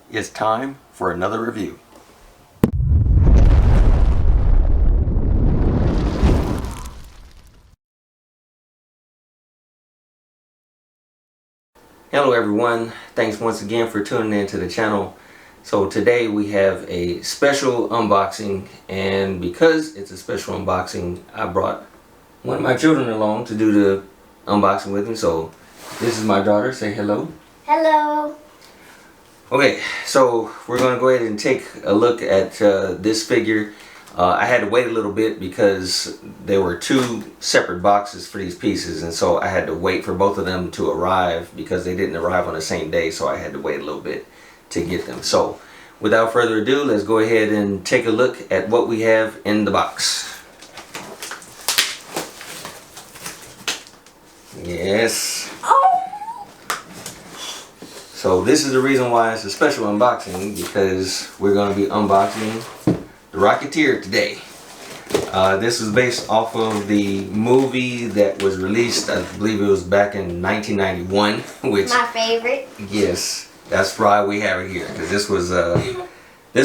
It's time for another review. Hello everyone, thanks once again for tuning in to the channel. So today we have a special unboxing, and because it's a special unboxing, I brought one of my children along to do the unboxing with me. So this is my daughter. Say hello. Hello. Okay, so we're going to go ahead and take a look at this figure. I had to wait a little bit because there were two separate boxes for these pieces, and so I had to wait for both of them to arrive because they didn't arrive on the same day, so I had to wait a little bit to get them. So without further ado, let's go ahead and take a look at what we have in the box. Yes. So this is the reason why it's a special unboxing, because we're going to be unboxing the Rocketeer today. This is based off of the movie that was released, I believe it was back in 1991. Which, my favorite. Yes, that's why we have it here, because this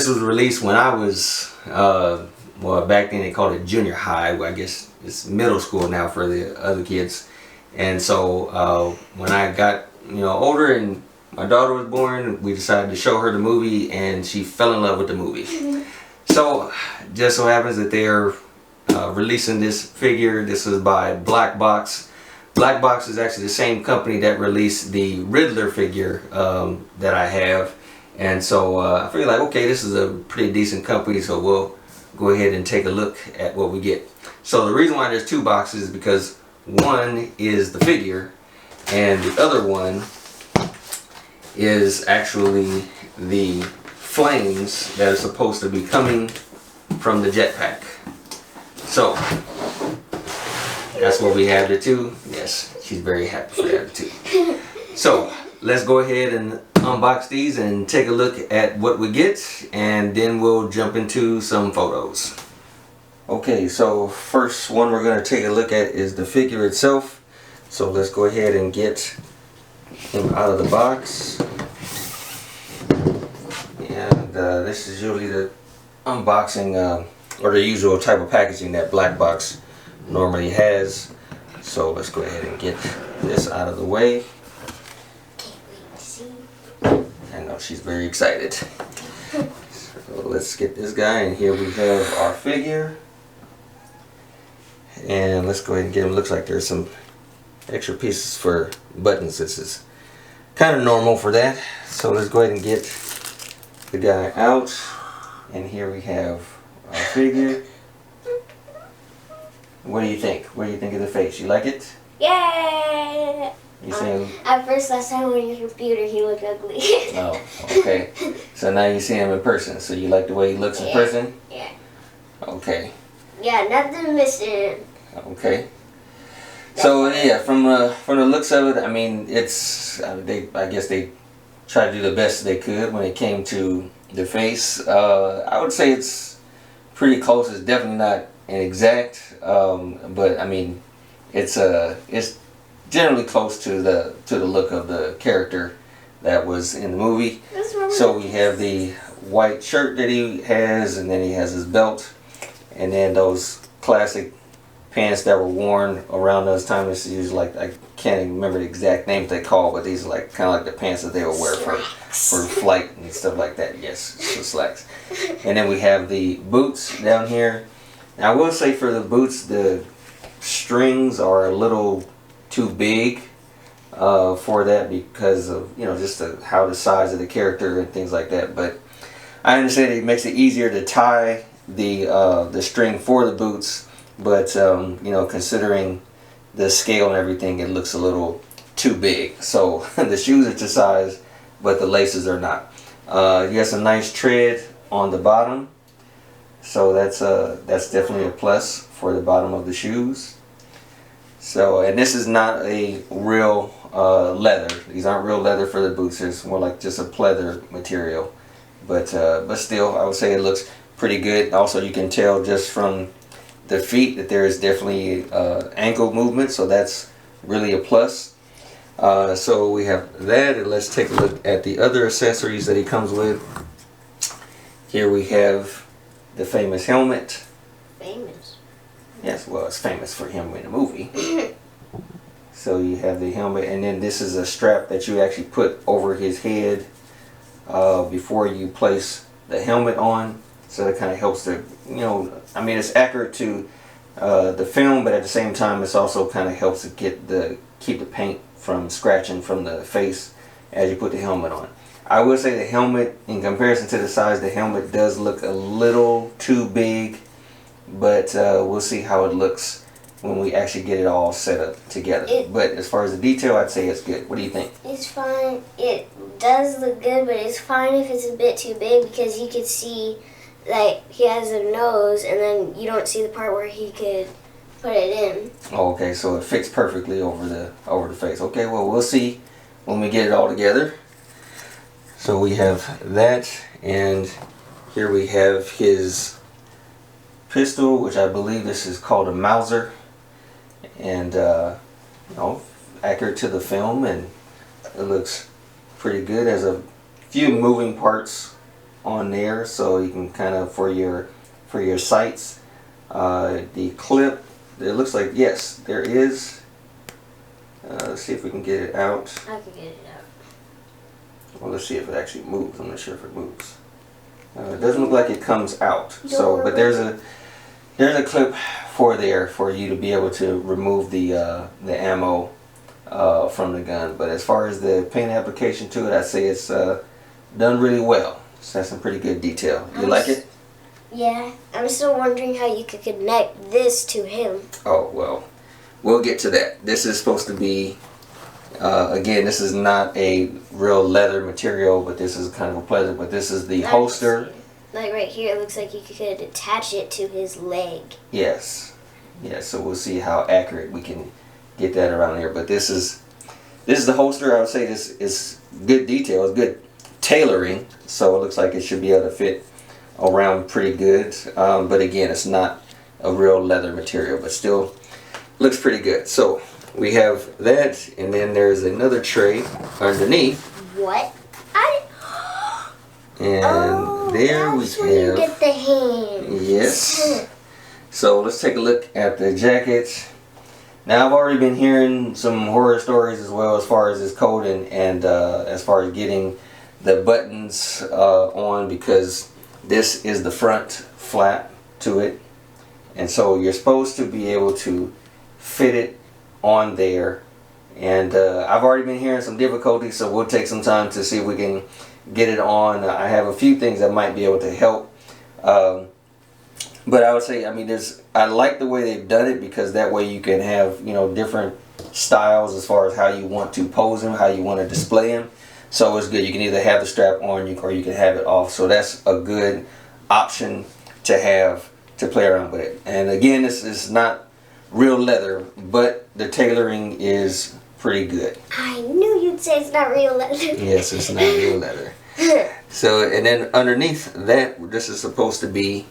was released when I was, well, back then they called it junior high. Well, I guess it's middle school now for the other kids. And so when I got older and my daughter was born, we decided to show her the movie, and she fell in love with the movie. So just so happens that they are releasing this figure. This is by Black Box. Black Box is actually the same company that released the Riddler figure that I have, and so I feel like, okay, this is a pretty decent company, so we'll go ahead and take a look at what we get. So the reason why there's two boxes is because one is the figure, and the other one is actually the flames that are supposed to be coming from the jetpack. So that's what we have, the two. Yes, she's very happy for that too. So let's go ahead and unbox these and take a look at what we get, and then we'll jump into some photos. Okay, so first one we're going to take a look at is the figure itself. So let's go ahead and get him out of the box. And this is usually the unboxing or the usual type of packaging that Black Box normally has. So let's go ahead and get this out of the way. I know she's very excited. So let's get this guy, and here we have our figure. And let's go ahead and get him. Looks like there's some extra pieces for buttons. This is kind of normal for that. So let's go ahead and get the guy out, and here we have our figure. What do you think? What do you think of the face? You like it? Yeah. You see him? At first, last time on your computer, he looked ugly. Oh, okay. So now you see him in person. So you like the way he looks in person? Yeah. Okay. Yeah, nothing missing. Okay. So yeah, from the looks of it, I mean, it's I guess they tried to do the best they could when it came to the face. I would say it's pretty close. It's definitely not an exact, but I mean, it's generally close to the look of the character that was in the movie. So we have the white shirt that he has, and then he has his belt, and then those classic pants that were worn around those times. This is usually, like, I can't even remember the exact names they call, but these are like kind of like the pants that they would wear for flight and stuff like that. Yes, the slacks. And then we have the boots down here. Now I will say, for the boots, the strings are a little too big for that, because of just how the size of the character and things like that. But I understand it makes it easier to tie the string for the boots, but considering the scale and everything, it looks a little too big. So the shoes are to size, but the laces are not. You got some nice tread on the bottom, so that's definitely a plus for the bottom of the shoes. So, and this is not a real leather. These aren't real leather for the boots. It's more like just a pleather material. But still, I would say it looks pretty good. Also, you can tell just from the feet that there is definitely ankle movement, so that's really a plus. So we have that, and let's take a look at the other accessories that he comes with. Here we have the famous helmet. Famous. Yes, well, it's famous for him in the movie. So you have the helmet, and then this is a strap that you actually put over his head before you place the helmet on. So that kind of helps to, I mean, it's accurate to the film, but at the same time, it's also kind of helps to keep the paint from scratching from the face as you put the helmet on. I will say the helmet, in comparison to the size, the helmet does look a little too big, but we'll see how it looks when we actually get it all set up together. But as far as the detail, I'd say it's good. What do you think? It's fine. It does look good, but it's fine if it's a bit too big, because you could see, like, he has a nose, and then you don't see the part where he could put it in. Oh, okay, so it fits perfectly over the face. Okay, well, we'll see when we get it all together. So we have that, and here we have his pistol, which I believe this is called a Mauser, and accurate to the film, and it looks pretty good. There's a few moving parts on there, so you can kind of for your sights. The clip, it looks like, yes, there is. Let's see if we can get it out. I can get it out. Well, let's see if it actually moves. I'm not sure if it moves. It doesn't look like it comes out. So, but there's a clip for you to be able to remove the ammo from the gun. But as far as the paint application to it, I'd say it's done really well. So that's some pretty good detail. You like it? Yeah. I'm still wondering how you could connect this to him. Oh, well, we'll get to that. This is supposed to be, again, this is not a real leather material, but this is kind of a pleather. But this is the holster. Like right here, it looks like you could attach it to his leg. Yes. Yes, so we'll see how accurate we can get that around here. But this is the holster. I would say this is good detail. It's good tailoring. So it looks like it should be able to fit around pretty good. But again, it's not a real leather material, but still looks pretty good. So we have that, and then there's another tray underneath. What? And there we have. You get the hands. Yes. So let's take a look at the jacket. Now I've already been hearing some horror stories as well as far as his coding and as far as getting the buttons on, because this is the front flap to it, and so you're supposed to be able to fit it on there. And I've already been hearing some difficulties, so we'll take some time to see if we can get it on. I have a few things that might be able to help, but I would say, I mean, I like the way they've done it, because that way you can have, different styles as far as how you want to pose them, how you want to display them. So it's good. You can either have the strap on or you can have it off. So that's a good option to have to play around with it. And again, this is not real leather, but the tailoring is pretty good. I knew you'd say it's not real leather. Yes, it's not real leather. So, and then underneath that, this is supposed to be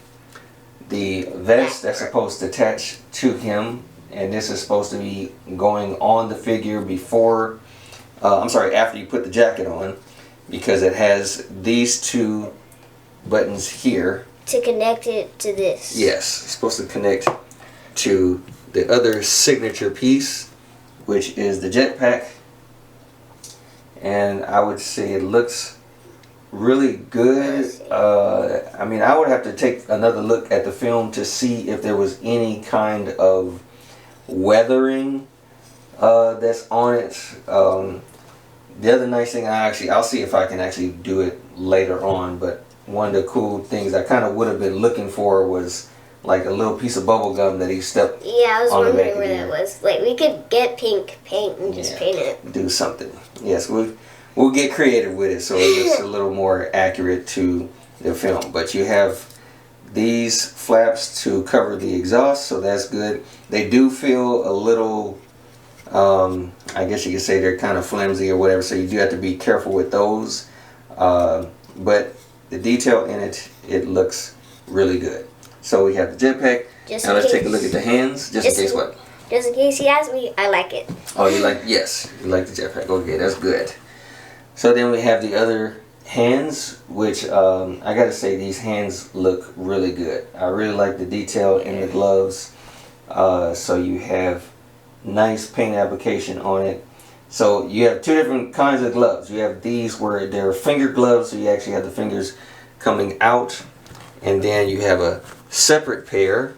the vest that's supposed to attach to him, and this is supposed to be going on the figure before, after you put the jacket on, because it has these two buttons here. To connect it to this. Yes, it's supposed to connect to the other signature piece, which is the jetpack. And I would say it looks really good. I mean, I would have to take another look at the film to see if there was any kind of weathering that's on it. The other nice thing, I'll see if I can actually do it later on, but one of the cool things I kind of would have been looking for was like a little piece of bubble gum that he stepped. Yeah, I was on wondering where that was. Like, we could get pink paint and just paint it. Do something. Yes, we'll get creative with it so it looks a little more accurate to the film. But you have these flaps to cover the exhaust, so that's good. They do feel a little, I guess you could say they're kind of flimsy or whatever, so you do have to be careful with those. But the detail in it looks really good. So we have the jetpack. Now let's take a look at the hands, just in case what? just in case he asks me, I like it. Oh, you like, yes, you like the jetpack. Okay, that's good. So then we have the other hands, which I gotta say, these hands look really good. I really like the detail in the gloves. So you have nice paint application on it. So you have two different kinds of gloves. You have these where they're finger gloves, so you actually have the fingers coming out, and then you have a separate pair.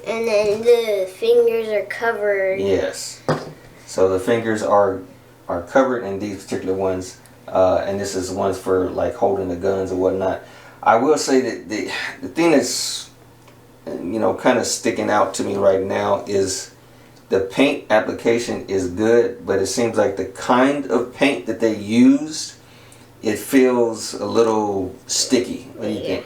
And then the fingers are covered. Yes. So the fingers are covered in these particular ones, and this is ones for like holding the guns and whatnot. I will say that the thing that's kind of sticking out to me right now is the paint application is good, but it seems like the kind of paint that they used, it feels a little sticky. What do you think?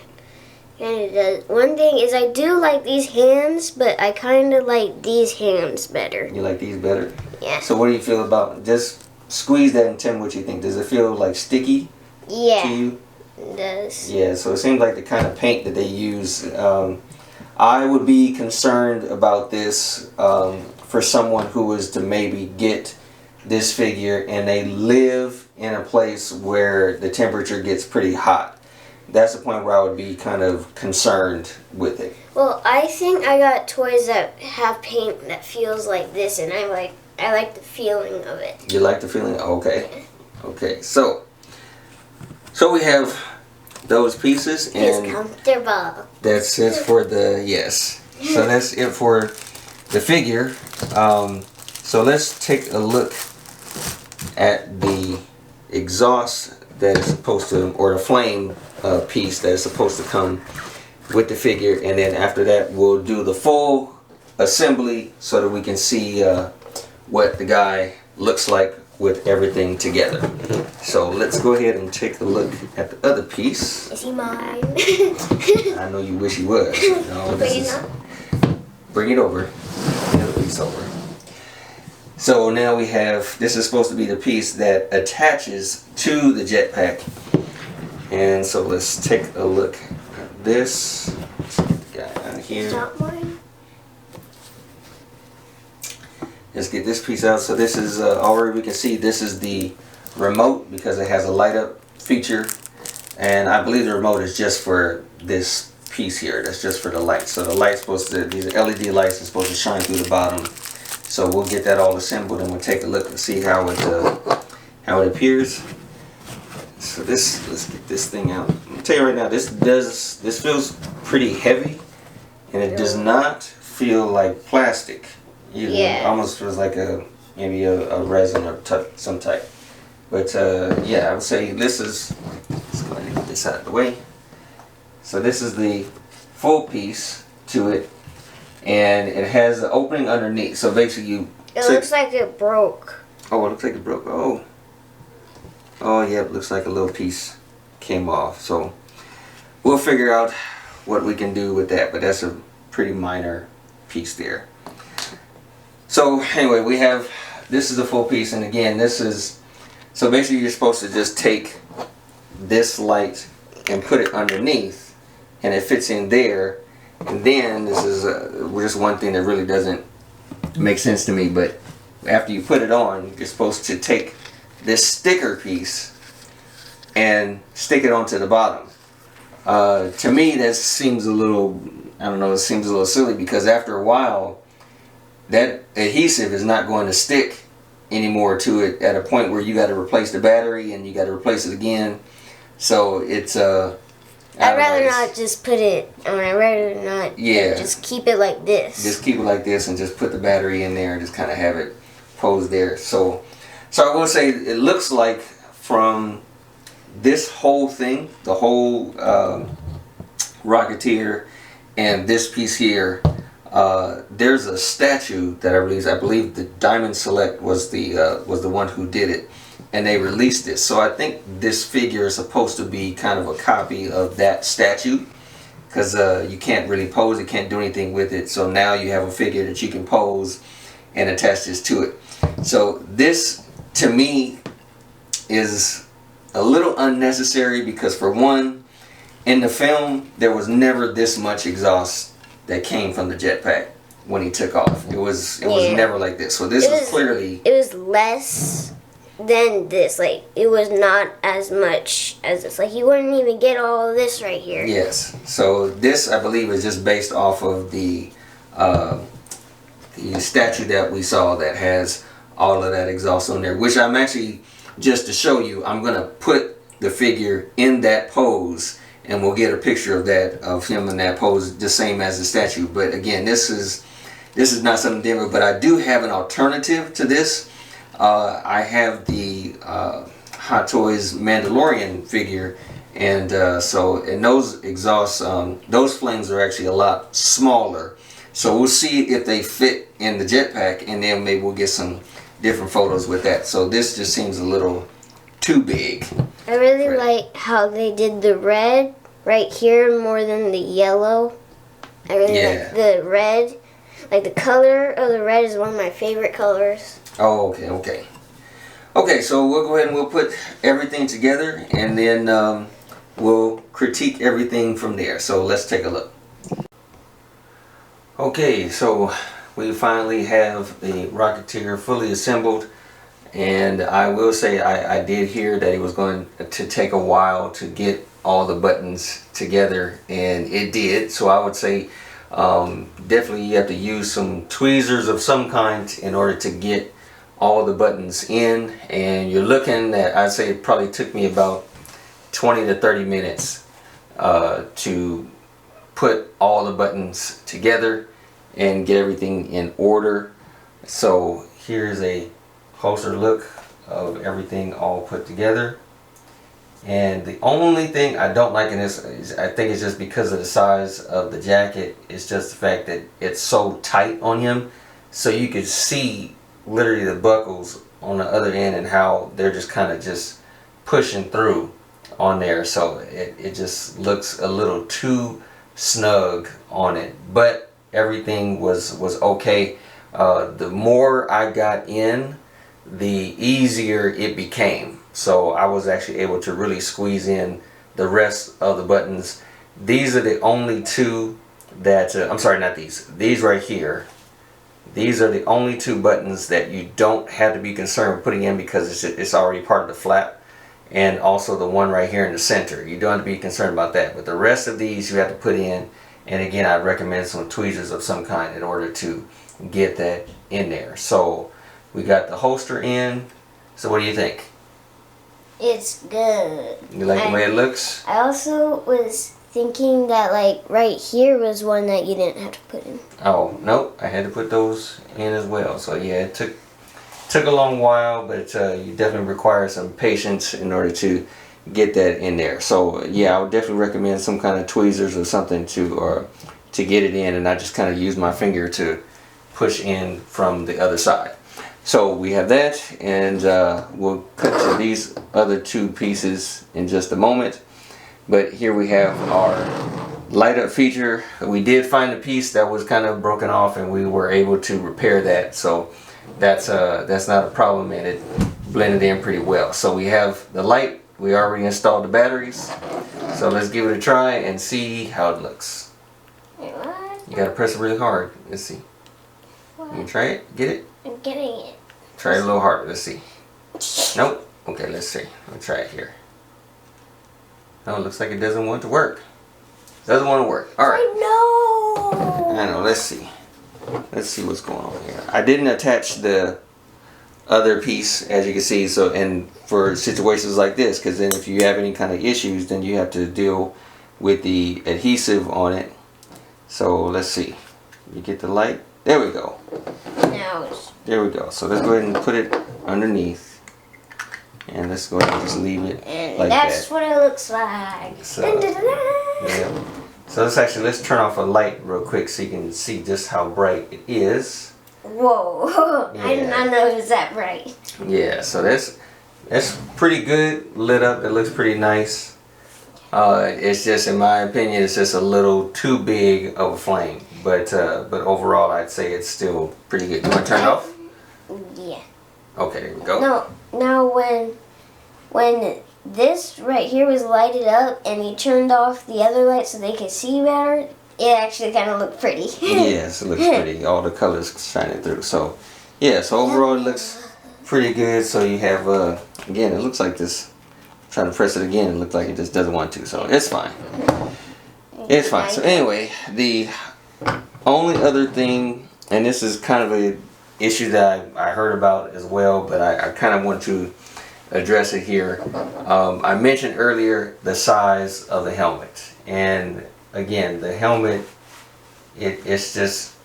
And it does. One thing is I do like these hands, but I kind of like these hands better. You like these better? Yeah. So what do you feel about, just squeeze that and tell me what you think. Does it feel like sticky to you? It does. Yeah, so it seems like the kind of paint that they use. I would be concerned about this for someone who was to maybe get this figure and they live in a place where the temperature gets pretty hot. That's the point where I would be kind of concerned with it. Well, I think I got toys that have paint that feels like this, and I like the feeling of it. You like the feeling? Okay. Okay, so we have those pieces, and it's comfortable. that's it for the, yes. So that's it for the figure. So let's take a look at the exhaust that is supposed to, or the flame piece that is supposed to come with the figure, and then after that we'll do the full assembly so that we can see what the guy looks like with everything together. So let's go ahead and take a look at the other piece. Is he mine? I know you wish he was. No, this is, bring it over. Bring the other piece over. So now we have, this is supposed to be the piece that attaches to the jetpack. And so let's take a look at this. Let's get the guy out here. Is that mine? Let's get this piece out. So this is already, we can see this is the remote because it has a light up feature, and I believe the remote is just for this piece here. That's just for the light. So the light's supposed to, these LED lights are supposed to shine through the bottom. So we'll get that all assembled and we'll take a look and see how it appears. So let's get this thing out. I'll tell you right now, this feels pretty heavy, and it does not feel like plastic. It almost feels like maybe a resin or some type. But yeah, I would say this is, let's go ahead and get this out of the way. So this is the full piece to it, and it has an opening underneath. So basically it looks like it broke. Oh, it looks like it broke. Oh yeah, it looks like a little piece came off. So we'll figure out what we can do with that, but that's a pretty minor piece there. So anyway, we have, this is the full piece, and again, this is, so basically you're supposed to just take this light and put it underneath, and it fits in there. And then this is just one thing that really doesn't make sense to me, but after you put it on, you're supposed to take this sticker piece and stick it onto the bottom. To me, that seems a little, I don't know, it seems a little silly, because after a while that adhesive is not going to stick anymore to it at a point where you got to replace the battery and you got to replace it again. So it's I'd rather not just put it on. I'd rather not just keep it like this. Just keep it like this and just put the battery in there and just kind of have it posed there. So I will say it looks like from this whole thing, the whole Rocketeer and this piece here, there's a statue that I believe the Diamond Select was the one who did it, and they released this. So I think this figure is supposed to be kind of a copy of that statue, because you can't really pose it, can't do anything with it. So now you have a figure that you can pose and attach this to it. So this, to me, is a little unnecessary, because for one, in the film there was never this much exhaust that came from the jetpack. when he took off. It was Yeah. never like this. So this was clearly. It was less than this. Like, it was not as much as this. Like, you wouldn't even get all of this right here. Yes. So this, I believe, is just based off of the statue that we saw that has all of that exhaust on there. Which I'm actually, just to show you, I'm gonna put the figure in that pose, and we'll get a picture of that, of him in that pose, the same as the statue. But again, this is not something different. But I do have an alternative to this. I have the Hot Toys Mandalorian figure, and those exhausts, those flames are actually a lot smaller. So we'll see if they fit in the jetpack, and then maybe we'll get some different photos with that. So this just seems a little too big. I really like how they did the red right here more than the yellow. I really like the red. Like, the color of the red is one of my favorite colors. Oh, okay. Okay, so we'll go ahead and we'll put everything together, and then we'll critique everything from there. So let's take a look. Okay, so we finally have the Rocketeer fully assembled, and I will say I did hear that it was going to take a while to get all the buttons together, and it did. So I would say definitely you have to use some tweezers of some kind in order to get all the buttons in, and you're looking at, I'd say it probably took me about 20 to 30 minutes to put all the buttons together and get everything in order. So here's a closer look of everything all put together. And the only thing I don't like in this is, I think it's just because of the size of the jacket, it's just the fact that it's so tight on him, so you could see literally the buckles on the other end and how they're just kind of just pushing through on there. So it just looks a little too snug on it, but everything was okay. The more I got in, the easier it became. So I was actually able to really squeeze in the rest of the buttons. These are the only two that, I'm sorry, not these. These right here. These are the only two buttons that you don't have to be concerned with putting in, because it's already part of the flap. And also the one right here in the center. You don't have to be concerned about that. But the rest of these you have to put in. And again, I recommend some tweezers of some kind in order to get that in there. So we got the holster in. So what do you think? It's good. You like the way it looks? I also was thinking that, like, right here was one that you didn't have to put in. Oh, nope. I had to put those in as well. So yeah, it took a long while, but you definitely require some patience in order to get that in there. So yeah, I would definitely recommend some kind of tweezers or something to get it in, and I just kind of use my finger to push in from the other side. So we have that, and we'll cut to these other two pieces in just a moment. But here we have our light up feature. We did find a piece that was kind of broken off, and we were able to repair that. So that's not a problem, and it blended in pretty well. So we have the light. We already installed the batteries. So let's give it a try and see how it looks. Wait, what? You gotta press it really hard. Let's see. What? You try it? Get it? I'm getting it. Try it a little harder. Let's see. Nope. Okay, let's see. Let me try it here. No, it looks like it doesn't want to work. Doesn't want to work. Alright. I I know. Let's see. Let's see what's going on here. I didn't attach the other piece, as you can see, so, and for situations like this, because then if you have any kind of issues, then you have to deal with the adhesive on it. So let's see. You get the light. There we go. Now it's... There we go. So let's go ahead and put it underneath. And let's go ahead and just leave it and like that's that. what it looks like. So, Dun, dun, dun, dun. yeah. So let's turn off a light real quick so you can see just how bright it is. Whoa. Yeah. I did not know it was that bright. Yeah, so that's pretty good lit up. It looks pretty nice. It's just, in my opinion, it's just a little too big of a flame. But overall, I'd say it's still pretty good. You want to turn it off? Yeah. Okay, there we go. No. Now when this right here was lighted up and he turned off the other light so they could see better, it actually kind of looked pretty. Yes, it looks pretty. All the colors shining through. So, yeah, so overall it looks pretty good. So you have, again, it looks like this. Trying to press it again, it looks like it just doesn't want to. So it's fine. It's fine. So anyway, the only other thing, and this is kind of an issue that I heard about as well, but I kind of want to address it here. I mentioned earlier the size of the helmet, and again, the helmet, it's just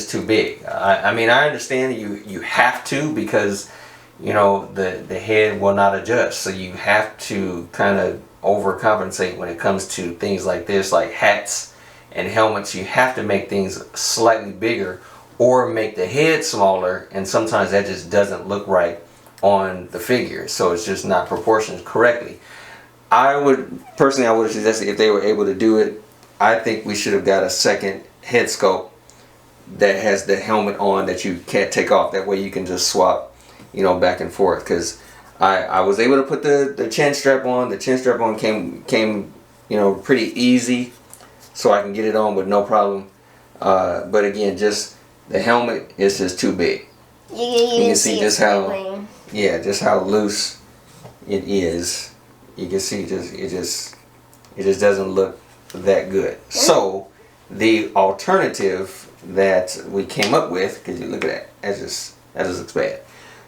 too big. I mean, I understand you have to, because you know the head will not adjust, so you have to kind of overcompensate when it comes to things like this, like hats and helmets. You have to make things slightly bigger or make the head smaller, and sometimes that just doesn't look right on the figure, so it's just not proportioned correctly. I would suggest if they were able to do it, I think we should have got a second head sculpt that has the helmet on that you can't take off. That way you can just swap, you know, back and forth. Because I was able to put the chin strap on. The chin strap on came you know, pretty easy, so I can get it on with no problem. But again, just the helmet is just too big. You can see just how, yeah, just how loose it is. You can see it just doesn't look that good. So the alternative that we came up with, because you look at that just looks bad.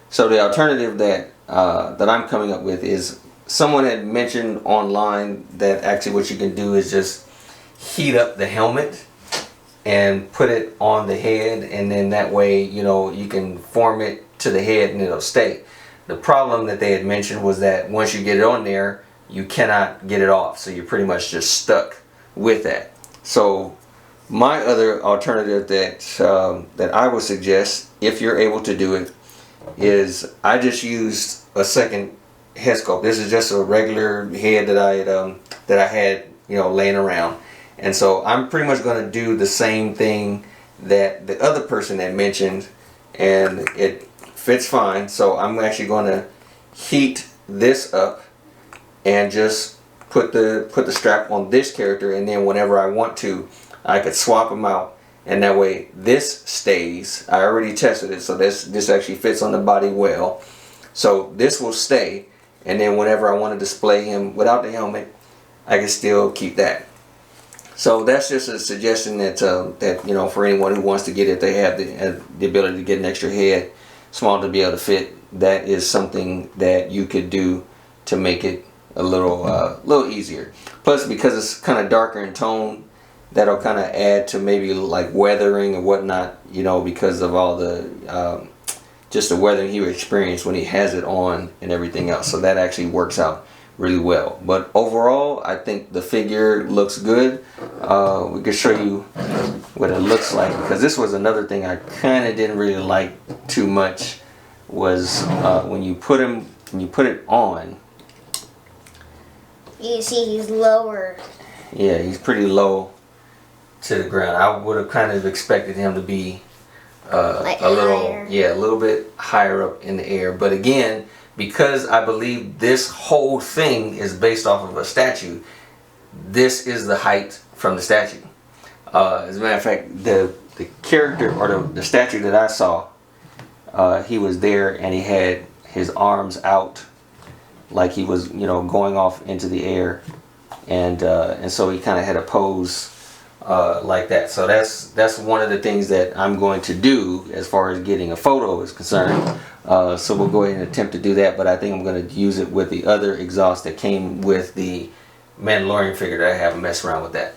So the alternative that I'm coming up with is, someone had mentioned online that actually what you can do is just heat up the helmet and put it on the head, and then that way, you know, you can form it to the head and it'll stay. The problem that they had mentioned was that once you get it on there, you cannot get it off, so you're pretty much just stuck with that. So my other alternative that I would suggest, if you're able to do it, is I just used a second head sculpt. This is just a regular head that I had, you know, laying around. And so I'm pretty much going to do the same thing that the other person had mentioned, and it fits fine. So I'm actually going to heat this up and just put the strap on this character, and then whenever I want to, I could swap them out, and that way this stays. I already tested it, so this actually fits on the body well. So this will stay, and then whenever I want to display him without the helmet, I can still keep that. So that's just a suggestion that you know, for anyone who wants to get it, they have the ability to get an extra head, small to be able to fit. That is something that you could do to make it a little easier. Plus, because it's kind of darker in tone, that'll kind of add to maybe like weathering or whatnot, you know, because of all the just the weathering he would experience when he has it on and everything else. So that actually works out really well. But overall, I think the figure looks good. We could show you what it looks like, because this was another thing I kind of didn't really like too much, was when you put it on, you can see he's lower. Yeah, he's pretty low to the ground. I would have kind of expected him to be like a little higher. Yeah, a little bit higher up in the air. But again, because I believe this whole thing is based off of a statue, this is the height from the statue. As a matter of fact, the character, or the statue that I saw, he was there and he had his arms out like he was, you know, going off into the air, and so he kind of had a pose like that. So that's one of the things that I'm going to do as far as getting a photo is concerned. So we'll go ahead and attempt to do that, but I think I'm going to use it with the other exhaust that came with the Mandalorian figure that I have, and mess around with that.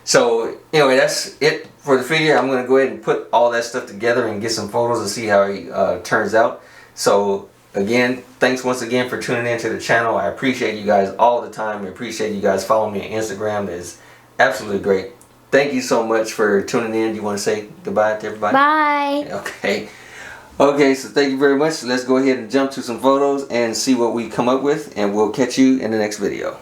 So anyway, that's it for the figure. I'm going to go ahead and put all that stuff together and get some photos and see how he turns out. So again, thanks once again for tuning in to the channel. I appreciate you guys all the time. I appreciate you guys following me on Instagram. That is absolutely great. Thank you so much for tuning in. Do you want to say goodbye to everybody? Bye. Okay. Okay, so thank you very much. Let's go ahead and jump to some photos and see what we come up with, and we'll catch you in the next video.